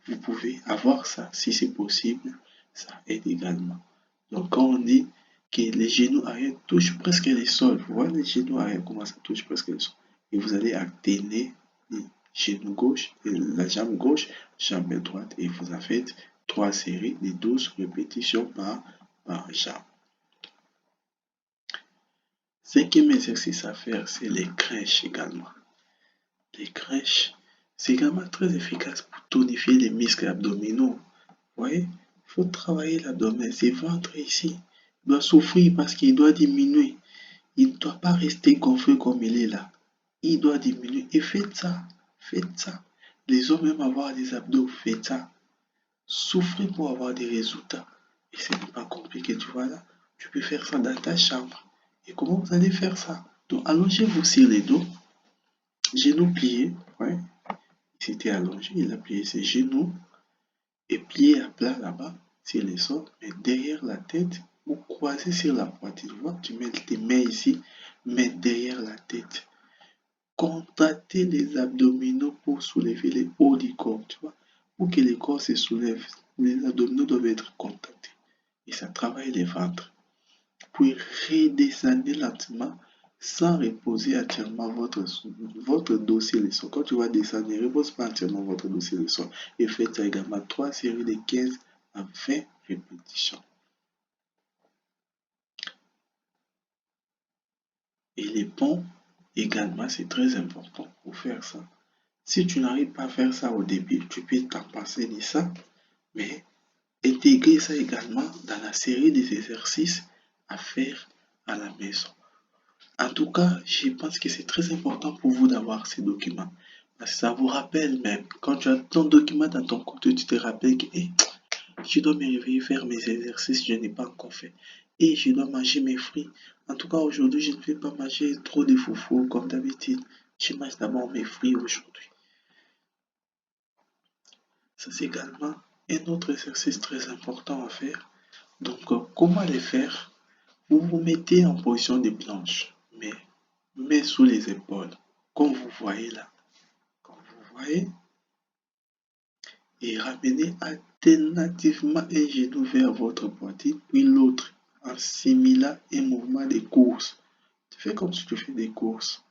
Vous pouvez avoir ça si c'est possible. Ça aide également. Donc quand on dit que les genoux arrière touchent presque les sols, vous voyez les genoux arrière comment ça touche presque les sols. Et vous allez alterner les genou gauche et la jambe gauche, jambe droite et vous en faites 3 séries de 12 répétitions par jambe. Cinquième exercice à faire, c'est les crunchs également. Les crunchs, c'est également très efficace pour tonifier les muscles abdominaux. Vous voyez, il faut travailler l'abdomen, c'est ventre ici. Il doit souffrir parce qu'il doit diminuer. Il ne doit pas rester gonflé comme il est là. Il doit diminuer. Et faites ça. Faites ça. Les hommes aiment avoir des abdos. Faites ça. Souffrez pour avoir des résultats. Et ce n'est pas compliqué, tu vois là. Tu peux faire ça dans ta chambre. Et comment vous allez faire ça? Donc, allongez-vous sur les dos. Genoux pliés. Ouais. Il s'était allongé. Il a plié ses genoux. Et plié à plat là-bas sur les sols. Mais derrière la tête, ou croisé sur la poitrine. Tu vois, tu mets tes mains ici, mais derrière la tête. Contractez les abdominaux pour soulever les hauts du corps, tu vois. Pour que le corps se soulève, les abdominaux doivent être contractés. Et ça travaille les ventres. Puis redescendez lentement sans reposer entièrement votre dos sur le sol. Quand tu vas descendre, ne repose pas entièrement votre dos sur le sol. Et faites également 3 séries de 15 à 20 répétitions. Et les pompes également, c'est très important pour faire ça. Si tu n'arrives pas à faire ça au début, tu peux t'en passer de ça, mais intégrer ça également dans la série des exercices à faire à la maison. En tout cas, je pense que c'est très important pour vous d'avoir ces documents. Parce que ça vous rappelle même, quand tu as ton document dans ton côté, tu te rappelles que je dois me réveiller, faire mes exercices, je n'ai pas encore fait. Et je dois manger mes fruits. En tout cas, aujourd'hui, je ne vais pas manger trop de foufou comme d'habitude. Je mange d'abord mes fruits aujourd'hui. Ça, c'est également un autre exercice très important à faire. Donc, comment les faire? Vous vous mettez en position de planche, mais sous les épaules, comme vous voyez là. Comme vous voyez, et ramenez alternativement un genou vers votre poitrine, puis l'autre, en simulant un mouvement de course. Tu fais comme si tu fais des courses.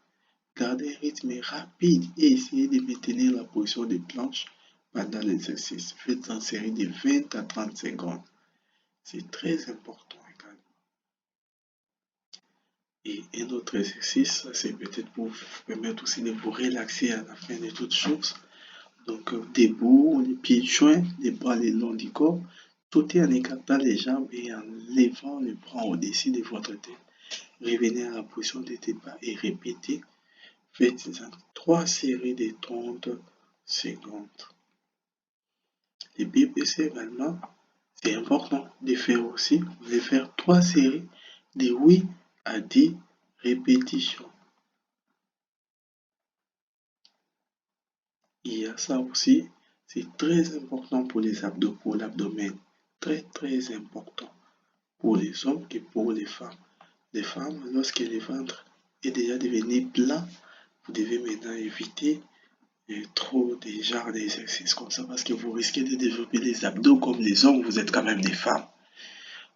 Gardez un rythme rapide et essayez de maintenir la position de planche pendant l'exercice. Faites en série de 20 à 30 secondes. C'est très important également. Et un autre exercice, c'est peut-être pour vous permettre aussi de vous relaxer à la fin de toutes choses. Donc, debout, les pieds joints, les bras le long du corps, tout en écartant les jambes et en levant les bras au-dessus de votre tête. Revenez à la position de départ et répétez. Faites 3 séries de 30 secondes. Les BPC également, c'est important de faire aussi, vous allez faire 3 séries de 8 à 10 répétitions. Il y a ça aussi, c'est très important pour les abdos, pour l'abdomen. Très très important pour les hommes et pour les femmes. Les femmes, lorsque le ventre est déjà devenu plat, vous devez maintenant éviter trop des genres d'exercices comme ça parce que vous risquez de développer des abdos comme les hommes, vous êtes quand même des femmes.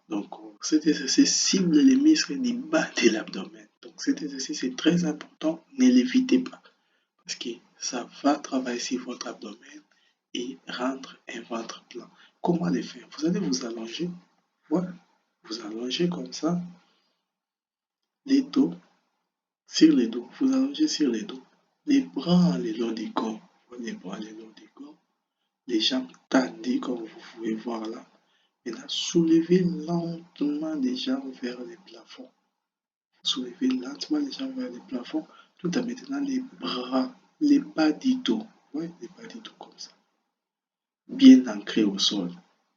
Donc cet exercice cible les muscles du bas de l'abdomen. Donc cet exercice est très important, ne l'évitez pas parce que ça va travailler sur votre abdomen et rendre un ventre plat. Comment le faire? Vous allez vous allonger, voilà, vous allongez comme ça, les dos sur les dos, vous allongez sur les dos, les bras le long du corps, les bras le long du corps, les jambes tendues comme vous pouvez voir là. Maintenant, soulevez lentement les jambes vers le plafond. Soulevez lentement les jambes vers le plafond, tout en maintenant les bras, les bas du dos, ouais, les bas du dos comme ça, bien ancrés au sol.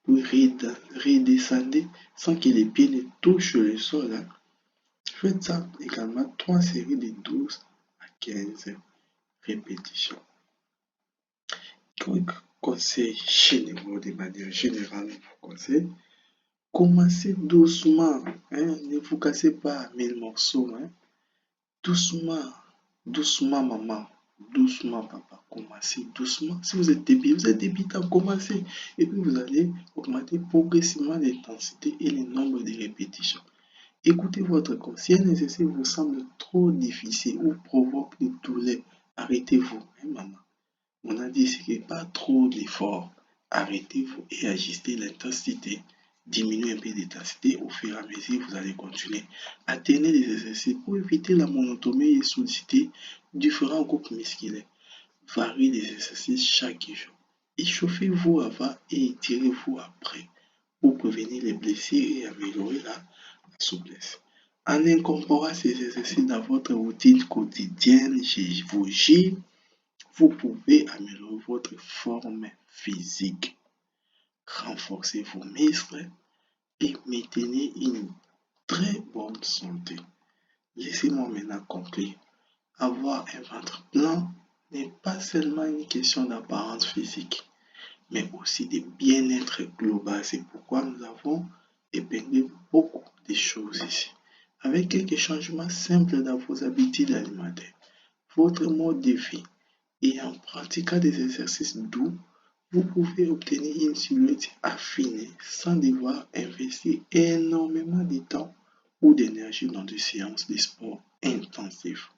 Puis redescendez sans que les pieds ne touchent le sol. Hein. Faites ça également 3 séries de 12 à 15 répétitions. Quelques conseils généraux de manière générale, je vous conseille. Commencez doucement, hein, ne vous cassez pas à 1000 morceaux. Hein. Doucement, doucement maman, doucement papa, commencez doucement. Si vous êtes débutant, commencez. Et puis vous allez augmenter progressivement l'intensité et le nombre de répétitions. Écoutez votre corps. Si un exercice vous semble trop difficile ou provoque des douleurs, arrêtez-vous, hein, maman. On a dit que pas trop d'efforts. Arrêtez-vous et ajustez l'intensité. Diminuez un peu d'intensité au fur et à mesure, vous allez continuer. Alternez les exercices pour éviter la monotonie et solliciter différents groupes musculaires. Variez les exercices chaque jour. Échauffez-vous avant et étirez-vous après pour prévenir les blessures et améliorer la souplesse. En incorporant ces exercices dans votre routine quotidienne, je vous jure, vous pouvez améliorer votre forme physique, renforcer vos muscles et maintenir une très bonne santé. Laissez-moi maintenant conclure. Avoir un ventre plein n'est pas seulement une question d'apparence physique, mais aussi de bien-être global. C'est pourquoi nous avons épinglé beaucoup de choses ici. Avec quelques changements simples dans vos habitudes alimentaires, votre mode de vie et en pratiquant des exercices doux, vous pouvez obtenir une silhouette affinée sans devoir investir énormément de temps ou d'énergie dans des séances de sport intensifs.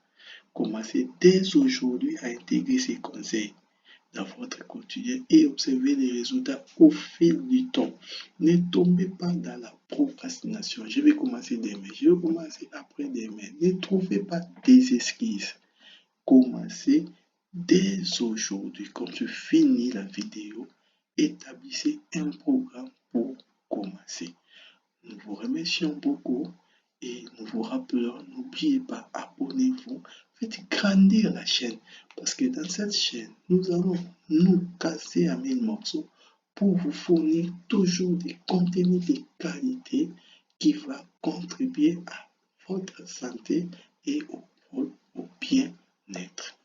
Commencez dès aujourd'hui à intégrer ces conseils dans votre quotidien et observez les résultats au fil du temps. Ne tombez pas dans la procrastination. Je vais commencer demain, je vais commencer après demain. Ne trouvez pas des excuses. Commencez dès aujourd'hui. Quand tu finis la vidéo, établissez un programme pour commencer. Nous vous remercions beaucoup et nous vous rappelons, n'oubliez pas, abonnez-vous, faites grandir la chaîne parce que dans cette chaîne, nous allons nous casser à 1000 morceaux pour vous fournir toujours des contenus de qualité qui va contribuer à votre santé et au bien-être.